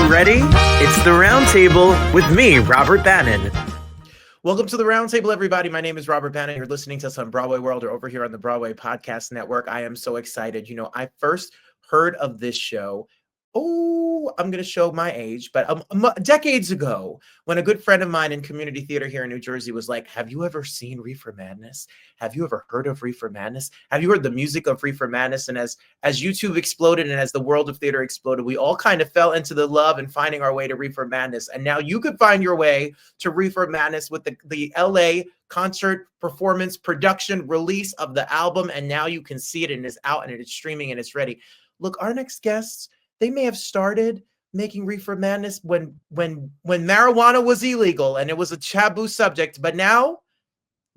you ready? It's the Roundtable with me, Robert Bannon. Welcome to the Roundtable, everybody. My name is Robert Bannon. You're listening to us on Broadway World or over here on the Broadway Podcast Network. I am so excited. You know, I first heard of this show, I'm going to show my age, but decades ago, when a good friend of mine in community theater here in New Jersey was like, have you ever seen Reefer Madness? Have you ever heard of Reefer Madness? Have you heard the music of Reefer Madness? And as YouTube exploded and as the world of theater exploded, we all kind of fell into the love and finding our way to Reefer Madness. And now you could find your way to Reefer Madness with the LA concert performance production release of the album. And now you can see it and it's out and it's streaming and it's ready. Look, our next guests, they may have started making Reefer Madness when marijuana was illegal and it was a taboo subject, but now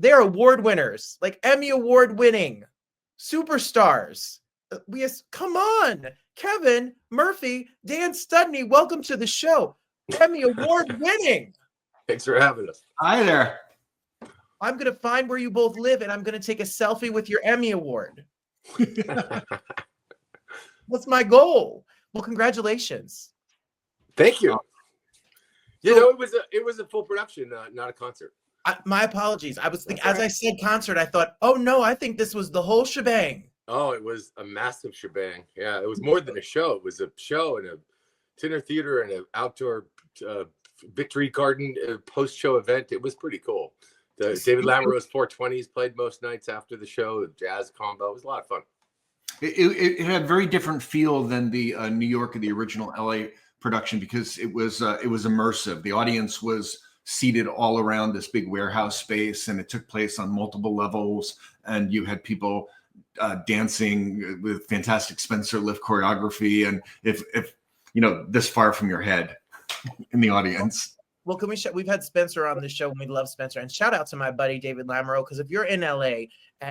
they're award winners, like Emmy Award winning superstars. Come on, Kevin Murphy, Dan Studney, welcome to the show. Emmy Award winning. Thanks for having us. Hi there. I'm gonna find where you both live and I'm gonna take a selfie with your Emmy Award. That's my goal. Well, congratulations. Thank you. You know, it was a full production, not a concert. My apologies. I was thinking, as I said concert, I thought, oh no, I think this was the whole shebang. Oh, it was a massive shebang. Yeah, it was more than a show. It was a show and a dinner theater and an outdoor Victory Garden post-show event. It was pretty cool. The David Lamoureux's 420s played most nights after the show. The jazz combo. It was a lot of fun. It had a very different feel than the New York or the original LA production because it was immersive. The audience was seated all around this big warehouse space, and it took place on multiple levels. And you had people dancing with fantastic Spencer lift choreography, and if you know, this far from your head in the audience. Well, can we? We've had Spencer on the show, and we love Spencer. And shout out to my buddy David Lamoureux, because if you're in LA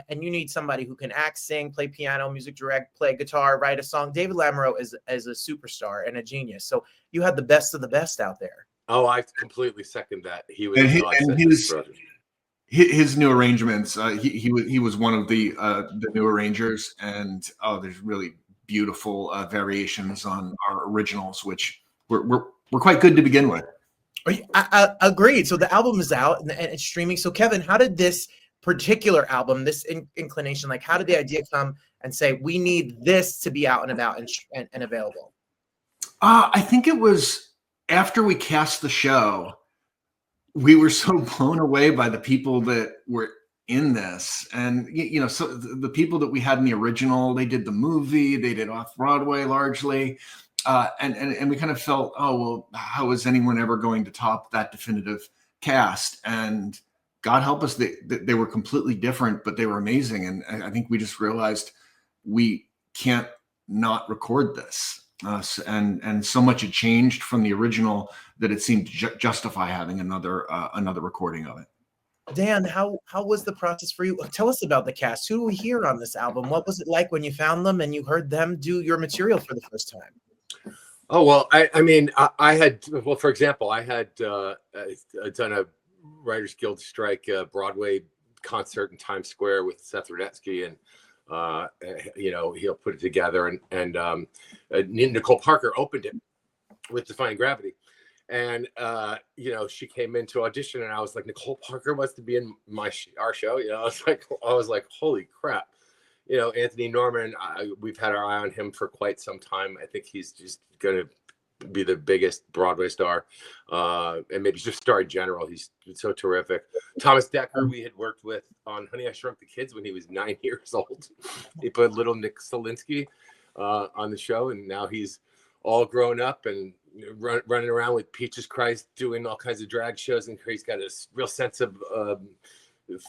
and you need somebody who can act, sing, play piano, music direct, play guitar, write a song, David Lamoureux is a superstar and a genius. So you had the best of the best out there. Oh, I completely second that. He was his new arrangements. He was one of the new arrangers, and there's really beautiful variations on our originals, which were quite good to begin with. I agreed. So the album is out and it's streaming. So Kevin, how did this particular album, this inclination, like how did the idea come and say, we need this to be out and about and available? I think it was after we cast the show, we were so blown away by the people that were in this. And, you know, so the people that we had in the original, they did the movie, they did off-Broadway largely. And we kind of felt, well, how is anyone ever going to top that definitive cast? And God help us, they were completely different, but they were amazing. And I think we just realized we can't not record this. And so much had changed from the original that it seemed to justify having another recording of it. Dan, how was the process for you? Tell us about the cast. Who do we hear on this album? What was it like when you found them and you heard them do your material for the first time? Oh, well, I mean, I had, well, for example, I had done a Writers Guild strike Broadway concert in Times Square with Seth Rudetsky, and, you know, he'll put it together. And Nicole Parker opened it with Defying Gravity. And, you know, she came in to audition and I was like, Nicole Parker wants to be in our show. You know, I was like, holy crap. You know, Anthony Norman, we've had our eye on him for quite some time. I think he's just going to be the biggest Broadway star, and maybe just star in general. He's so terrific. Thomas Dekker, we had worked with on Honey, I Shrunk the Kids when he was 9 years old. He put little Nick Solinsky on the show, and now he's all grown up and running around with Peaches Christ, doing all kinds of drag shows, and he's got a real sense of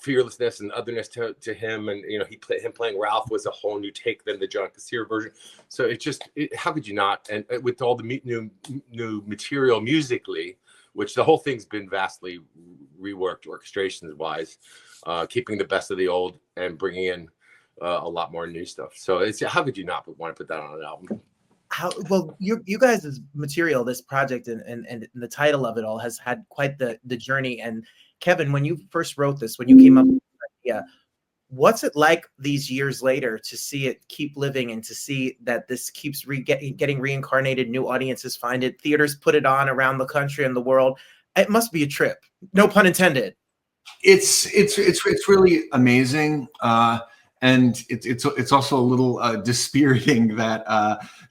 fearlessness and otherness to him. And you know, him playing Ralph was a whole new take than the John Kassir version. So how could you not? And with all the new material musically, which the whole thing's been vastly reworked orchestrations wise, keeping the best of the old and bringing in a lot more new stuff. So how could you not want to put that on an album? Well, you guys' material, this project and the title of it all has had quite the journey. And Kevin, when you first wrote this, when you came up with the idea, What's it like these years later to see it keep living and to see that this keeps getting reincarnated? New audiences find it. Theaters put it on around the country and the world. It must be a trip. No pun intended. It's really amazing, and it's also a little dispiriting that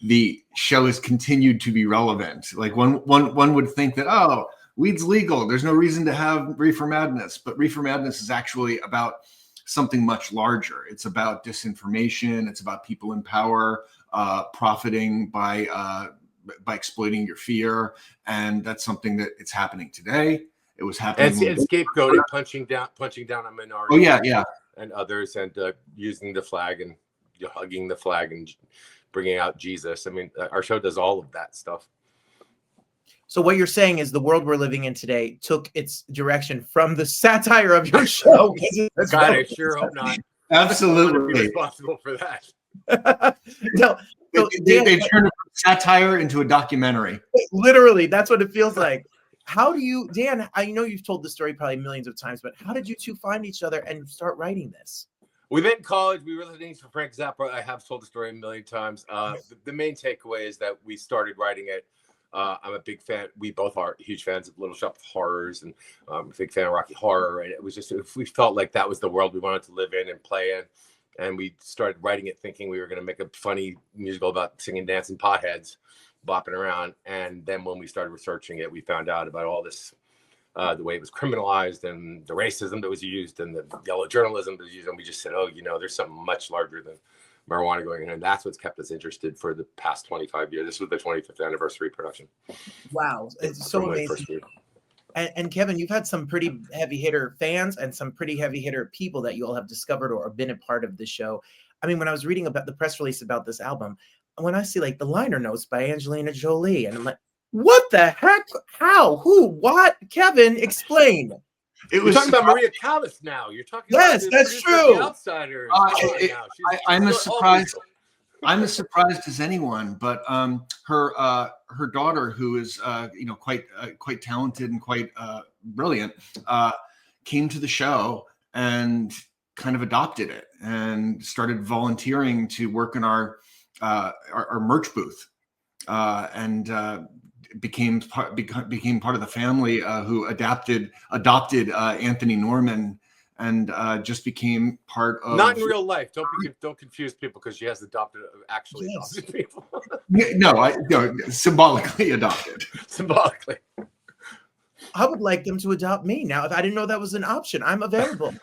the show has continued to be relevant. Like one would think that, oh, weed's legal, there's no reason to have Reefer Madness, but Reefer Madness is actually about something much larger. It's about disinformation. It's about people in power profiting by exploiting your fear, and that's something that it's happening today. It was happening. And scapegoating, punching down on minorities. Oh yeah, and others, and using the flag and hugging the flag and bringing out Jesus. I mean, our show does all of that stuff. So what you're saying is the world we're living in today took its direction from the satire of your show. God, I sure hope not. Absolutely. Be responsible for that. No, so they turned satire into a documentary. Literally, that's what it feels like. How do you, Dan, I know you've told the story probably millions of times, but how did you two find each other and start writing this? We met in college. We were listening to Frank Zappa. I have told the story a million times. The main takeaway is that we started writing it. I'm a big fan. We both are huge fans of Little Shop of Horrors, and a big fan of Rocky Horror. And it was just, we felt like that was the world we wanted to live in and play in. And we started writing it thinking we were going to make a funny musical about singing, dancing potheads, bopping around. And then when we started researching it, we found out about all this, the way it was criminalized and the racism that was used and the yellow journalism that was used. And we just said, oh, there's something much larger than marijuana going in. And that's what's kept us interested for the past 25 years. This was the 25th anniversary production. Wow. It's so amazing. And Kevin, you've had some pretty heavy hitter fans and some pretty heavy hitter people that you all have discovered or been a part of the show. I mean, when I was reading about the press release about this album, when I see like the liner notes by Angelina Jolie, and I'm like, what the heck? How? Who? What? Kevin, explain. You're talking about Maria Callas now. You're talking about that's true. The Outsiders. I'm as surprised. I'm as surprised as anyone. But her daughter, who is quite talented and quite brilliant, came to the show and kind of adopted it and started volunteering to work in our merch booth, and became part of the family who adopted Anthony Norman, and adopted part of. Not in real life. Don't confuse people, because she has adopted people. No, symbolically adopted. Symbolically. I would like them to adopt me now. If I didn't know that was an option, I'm available.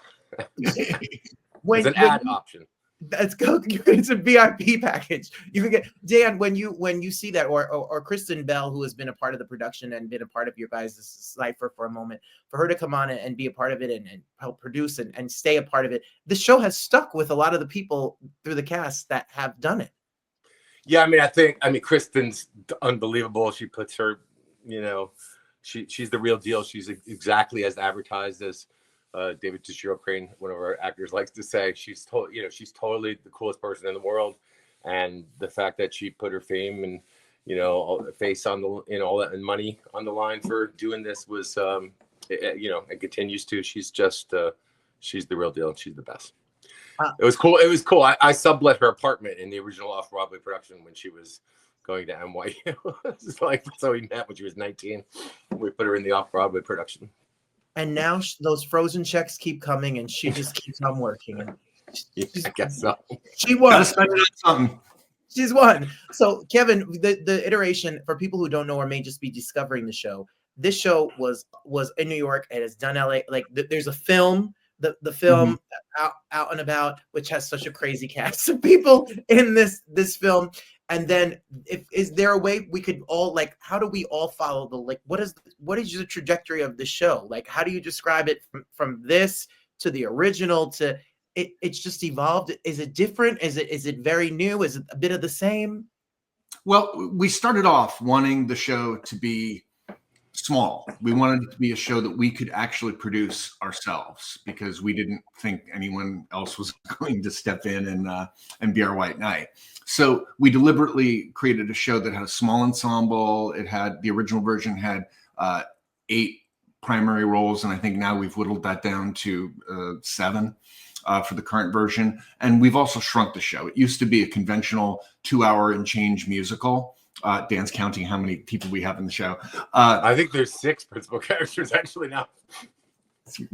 It's an ad option. That's good. It's a VIP package. You can get, Dan, when you see that, or Kristen Bell, who has been a part of the production and been a part of your guys' cipher for a moment, for her to come on and be a part of it and help produce and stay a part of it. The show has stuck with a lot of the people through the cast that have done it. Yeah, I mean, Kristen's unbelievable. She puts her, she's the real deal. She's exactly as advertised as David Toshiro Crane, one of our actors, likes to say. She's totally the coolest person in the world, and the fact that she put her fame and face on the all that and money on the line for doing this was and continues to. She's just she's the real deal, and she's the best. It was cool. I sublet her apartment in the original off-Broadway production when she was going to NYU. It's like, that's how we met, when she was 19. We put her in the off-Broadway production. And now those frozen checks keep coming, and she just keeps on working. Yeah, I guess so. She won. Gotta spend it on something. She's won. So, Kevin, the iteration, for people who don't know or may just be discovering the show, this show was in New York. It is done LA. Like, there's a film, the film out and about, which has such a crazy cast of people in this film. And then, is there a way we could all, like, how do we all follow what is the trajectory of the show? Like, how do you describe it from this to the original to it's just evolved? Is it different? Is it very new? Is it a bit of the same? Well, we started off wanting the show to be small. We wanted it to be a show that we could actually produce ourselves, because we didn't think anyone else was going to step in and be our white knight. So we deliberately created a show that had a small ensemble. The original version had 8 primary roles, and I think now we've whittled that down to 7. for the current version. And we've also shrunk the show. It used to be a conventional 2-hour and change musical. Dan's counting how many people we have in the show. I think there's 6 principal characters actually now.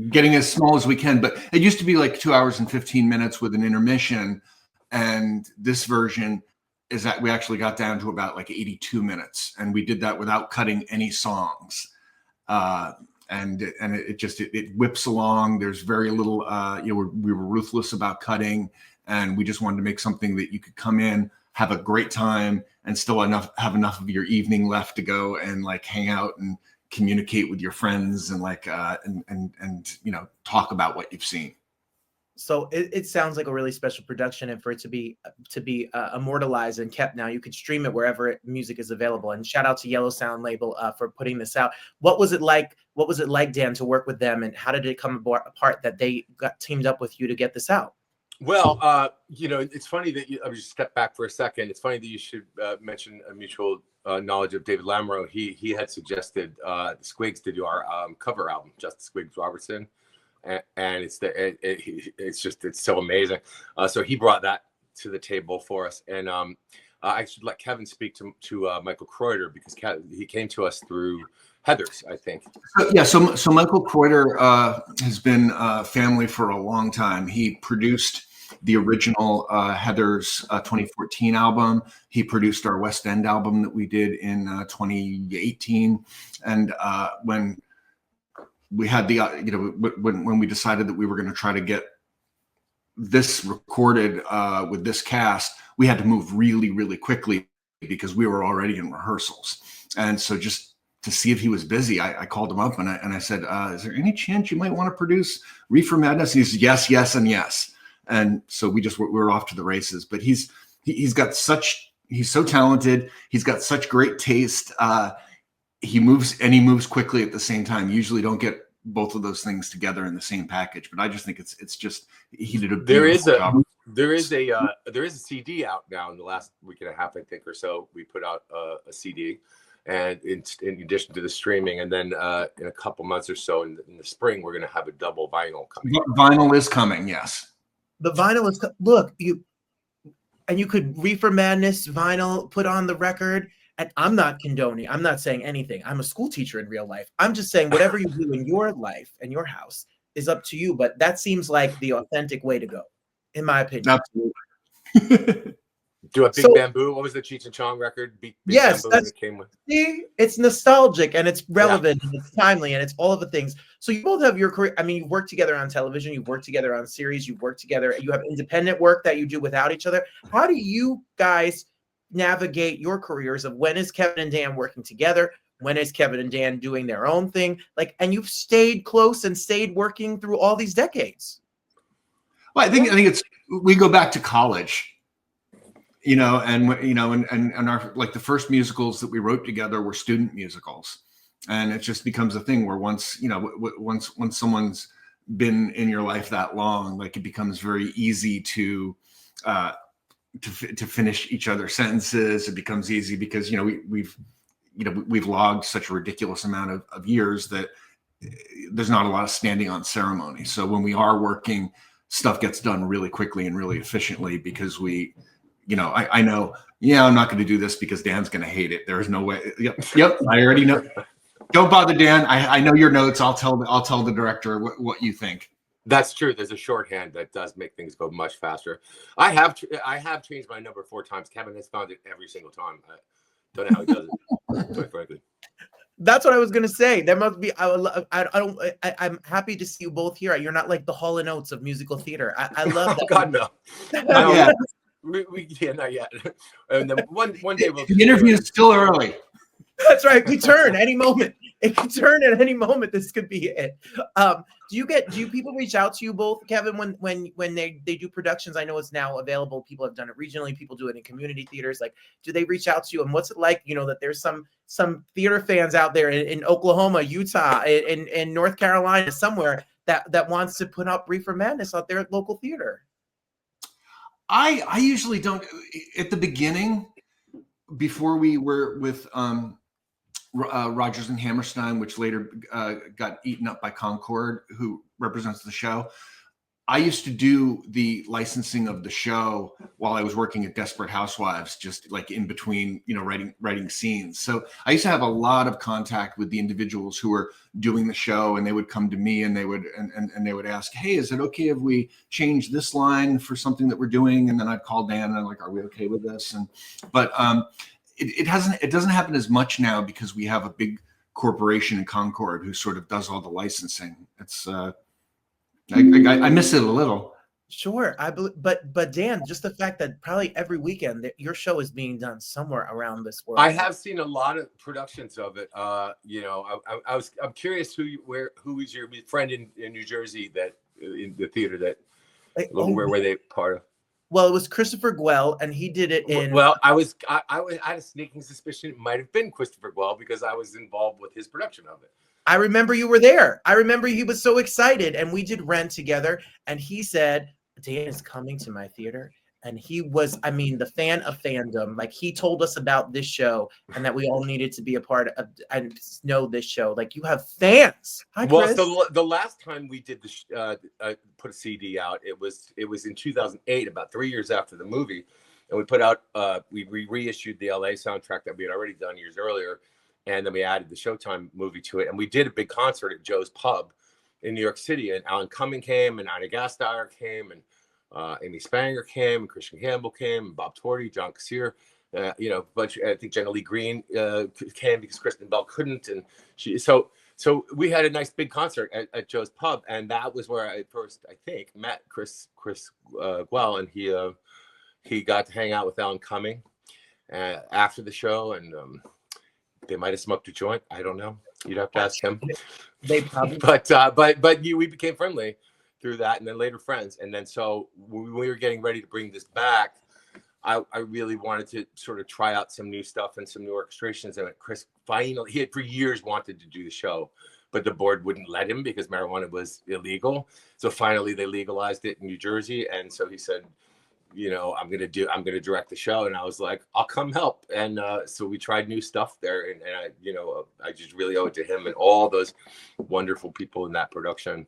Getting as small as we can, but it used to be like 2 hours and 15 minutes with an intermission. And this version is that we actually got down to about like 82 minutes, and we did that without cutting any songs. And it whips along. There's very little, we were ruthless about cutting, and we just wanted to make something that you could come in, have a great time, and still have enough of your evening left to go and like hang out and communicate with your friends and like and talk about what you've seen. So it sounds like a really special production, and for it to be immortalized and kept now, you could stream it wherever music is available. And shout out to Yellow Sound label for putting this out. What was it like? What was it like, Dan, to work with them, and how did it come apart that they got teamed up with you to get this out? Well, it's funny that I'll just step back for a second. It's funny that you should mention a mutual knowledge of David Lamoureux. He had suggested the Squigs to do our cover album, Just the Squigs Robertson. And it's so amazing. So he brought that to the table for us, and I should let Kevin speak to Michael Kreuter, because he came to us through Heathers, I think. So Michael Kreuter has been family for a long time. He produced the original Heathers 2014 album. He produced our West End album that we did in 2018, and when we had the, when we decided that we were going to try to get this recorded with this cast, we had to move really, really quickly because we were already in rehearsals. And so just to see if he was busy, I called him up and I said, is there any chance you might want to produce Reefer Madness? And he said, yes, yes, and yes. And so we were off to the races. But he's so talented. He's got such great taste. He moves quickly at the same time. You usually don't get both of those things together in the same package, but I just think it's just he did a beautiful job. There is a CD out now in the last week and a half, I think, or so. We put out a CD, and in addition to the streaming, and then in a couple months or so in the spring, we're going to have a double vinyl coming. Vinyl is coming, yes. The vinyl is you could Reefer Madness vinyl put on the record. And I'm not condoning, I'm not saying anything. I'm a school teacher in real life. I'm just saying whatever you do in your life and your house is up to you. But that seems like the authentic way to go, in my opinion. Absolutely. Do a Big Bamboo. What was the Cheech and Chong record? Big yes, Bamboo that came with. See, it's nostalgic and it's relevant and it's timely and it's all of the things. So you both have your career. I mean, you've worked together on television, you've worked together on series, you've worked together. You have independent work that you do without each other. How do you guys navigate your careers of when is Kevin and Dan working together? When is Kevin and Dan doing their own thing? And you've stayed close and stayed working through all these decades. Well, I think we go back to college, and our the first musicals that we wrote together were student musicals, and it just becomes a thing where once someone's been in your life that long, it becomes very easy to finish each other's sentences. It becomes easy because we've logged such a ridiculous amount of years that there's not a lot of standing on ceremony. So when we are working, stuff gets done really quickly and really efficiently because I know, I'm not going to do this because Dan's going to hate it. There is no way. Yep. I already know. Don't bother, Dan. I know your notes. I'll tell the director what you think. That's true. There's a shorthand that does make things go much faster. I have changed my number 4 times. Kevin has found it every single time. I don't know how he does it, quite frankly. That's what I was gonna say. There must be. I'm happy to see you both here. You're not like the Hall and Oates of musical theater. I love that. God no. Yeah. Not yet. And then one day we'll. The interview is still early. That's right. We turn any moment. It can turn at any moment. This could be it. Do people reach out to you both, Kevin, when they do productions? I know it's now available. People have done it regionally. People do it in community theaters. Do they reach out to you? And what's it like? That there's some theater fans out there in Oklahoma, Utah, in North Carolina, somewhere that wants to put up Reefer Madness out there at local theater. I usually don't. At the beginning, before we were with Rodgers and Hammerstein, which later got eaten up by Concord, who represents the show, I used to do the licensing of the show while I was working at Desperate Housewives, just like in between, writing scenes. So I used to have a lot of contact with the individuals who were doing the show, and they would come to me and they would they would ask, "Hey, is it okay if we change this line for something that we're doing?" And then I'd call Dan and I'm like, "Are we okay with this?" But it doesn't happen as much now because we have a big corporation in Concord who sort of does all the licensing. It's I miss it a little. Sure, I believe, but Dan, just the fact that probably every weekend that your show is being done somewhere around this world. I have seen a lot of productions of it. I'm curious who is your friend in New Jersey that in the theater that where were they part of? Well, it was Christopher Guel, and he did it in. Well, I had a sneaking suspicion it might have been Christopher Guel because I was involved with his production of it. I remember you were there. I remember he was so excited, and we did Rent together, and he said, "Dan is coming to my theater." And he was, the fan of fandom. Like, he told us about this show and that we all needed to be a part of and know this show. Like, you have fans. Hi, Chris. Well, the last time we did put a CD out, it was in 2008, about 3 years after the movie, and we put out we reissued the LA soundtrack that we had already done years earlier, and then we added the Showtime movie to it, and we did a big concert at Joe's Pub in New York City, and Alan Cumming came, and Ina Gasteyer came, and Amy Spanger came, and Christian Campbell came, and Bob Torty, John Kassir, bunch. I think Jenna Lee Green came because Kristen Bell couldn't, and so we had a nice big concert at Joe's Pub, and that was where I first, I think, met Chris Guel, and he got to hang out with Alan Cumming after the show, and they might have smoked a joint. I don't know. You'd have to ask him. They probably. But we became friendly through that, and then later friends. And then so when we were getting ready to bring this back, I really wanted to sort of try out some new stuff and some new orchestrations. And Chris finally, he had for years wanted to do the show, but the board wouldn't let him because marijuana was illegal. So finally they legalized it in New Jersey. And so he said, I'm going to direct the show. And I was like, I'll come help. And so we tried new stuff there. And I just really owe it to him and all those wonderful people in that production,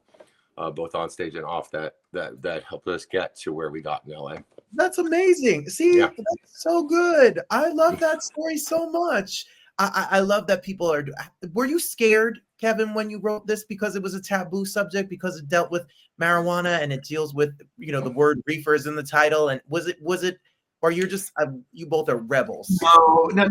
both on stage and off, that helped us get to where we got in LA. That's amazing. See, Yeah. That's so good. I love that story so much. I love that people are. Were you scared, Kevin, when you wrote this because it was a taboo subject, because it dealt with marijuana and it deals with, the word reefer is in the title? And was it, or you're just, you both are rebels? No,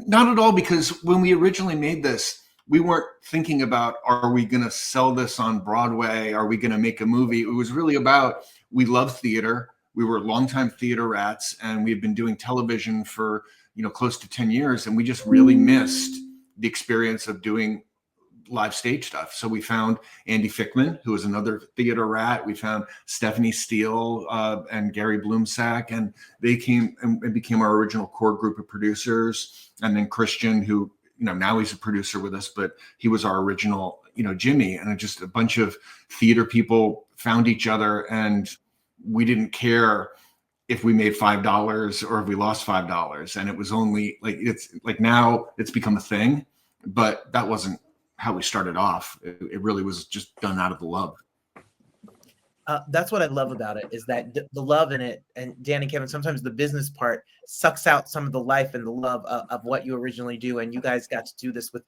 not at all. Because when we originally made this, we weren't thinking about, are we going to sell this on Broadway? Are we going to make a movie? It was really about, we love theater. We were longtime theater rats, and we had been doing television for, close to 10 years. And we just really missed the experience of doing live stage stuff. So we found Andy Fickman, who was another theater rat. We found Stephanie Steele and Gary Bloomsack, and they came and became our original core group of producers. And then Christian, who, now he's a producer with us, but he was our original, Jimmy. And just a bunch of theater people found each other, and we didn't care if we made $5 or if we lost $5. And it was only now it's become a thing, but that wasn't how we started off. It really was just done out of the love. That's what I love about it, is that the love in it. And Dan and Kevin, sometimes the business part sucks out some of the life and the love of what you originally do. And you guys got to do this with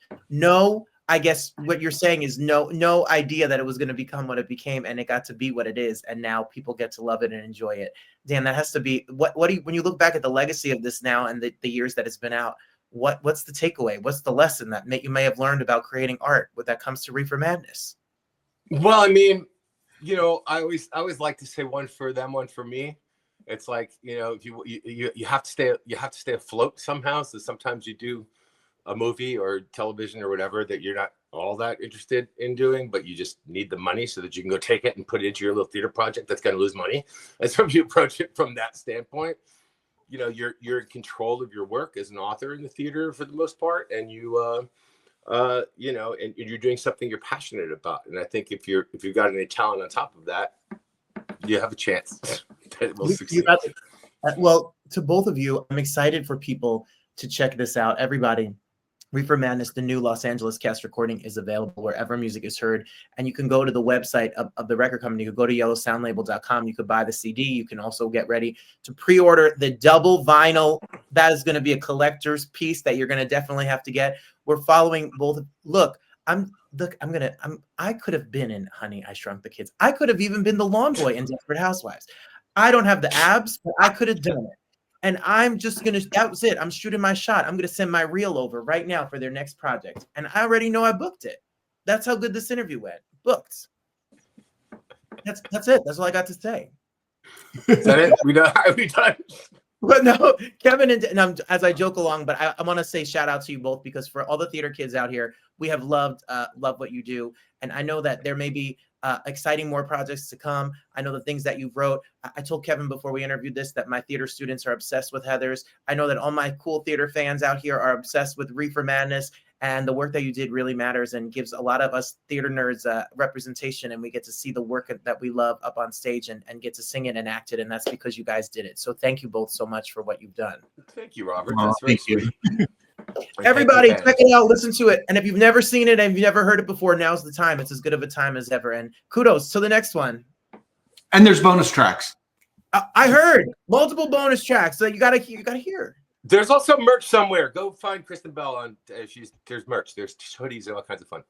I guess what you're saying is no idea that it was going to become what it became, and it got to be what it is. And now people get to love it and enjoy it. Dan, that has to be when you look back at the legacy of this now and the years that it's been out, what's the takeaway? What's the lesson that you may have learned about creating art when that comes to Reefer Madness? Well, I mean, I always like to say one for them, one for me. It's like, if you have to stay afloat somehow. So sometimes you do a movie or television or whatever that you're not all that interested in doing, but you just need the money so that you can go take it and put it into your little theater project that's going to lose money. And so if you approach it from that standpoint, you're in control of your work as an author in the theater for the most part, and and you're doing something you're passionate about. And I think if you've got any talent on top of that, you have a chance that it will succeed. Well, to both of you, I'm excited for people to check this out. Everybody, Reefer Madness, the new Los Angeles cast recording, is available wherever music is heard. And you can go to the website of the record company. You can go to yellowsoundlabel.com. You could buy the CD. You can also get ready to pre-order the double vinyl. That is going to be a collector's piece that you're going to definitely have to get. We're following both. Look, I could have been in Honey, I Shrunk the Kids. I could have even been the lawn boy in Desperate Housewives. I don't have the abs, but I could have done it. And I'm just going to, that was it. I'm shooting my shot. I'm going to send my reel over right now for their next project. And I already know I booked it. That's how good this interview went. Booked. That's it. That's all I got to say. Is that it? We done? Are we done? But no, Kevin, and as I joke along, but I want to say shout out to you both, because for all the theater kids out here, we have loved what you do. And I know that there may be exciting more projects to come. I know the things that you wrote. I told Kevin before we interviewed this that my theater students are obsessed with Heathers. I know that all my cool theater fans out here are obsessed with Reefer Madness, and the work that you did really matters and gives a lot of us theater nerds representation, and we get to see the work that we love up on stage and get to sing it and act it, and that's because you guys did it. So thank you both so much for what you've done. Thank you, Robert. That's very sweet. Everybody, check it out, listen to it. And if you've never seen it and you've never heard it before, now's the time. It's as good of a time as ever. And kudos to the next one. And there's bonus tracks. I heard multiple bonus tracks that you gotta hear. There's also merch somewhere. Go find Kristen Bell on. There's merch. There's hoodies and all kinds of fun.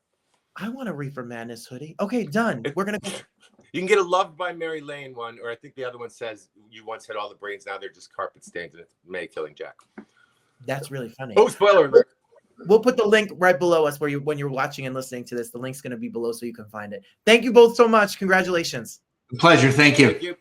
I want a Reefer Madness hoodie. Okay, done. We're gonna go. You can get a Loved by Mary Lane one, or I think the other one says you once had all the brains, now they're just carpet stains, and it's Mae killing Jack. That's really funny. Oh, spoiler alert. We'll put the link right below us when you're watching and listening to this. The link's going to be below so you can find it. Thank you both so much. Congratulations. Pleasure. Thank you. Thank you.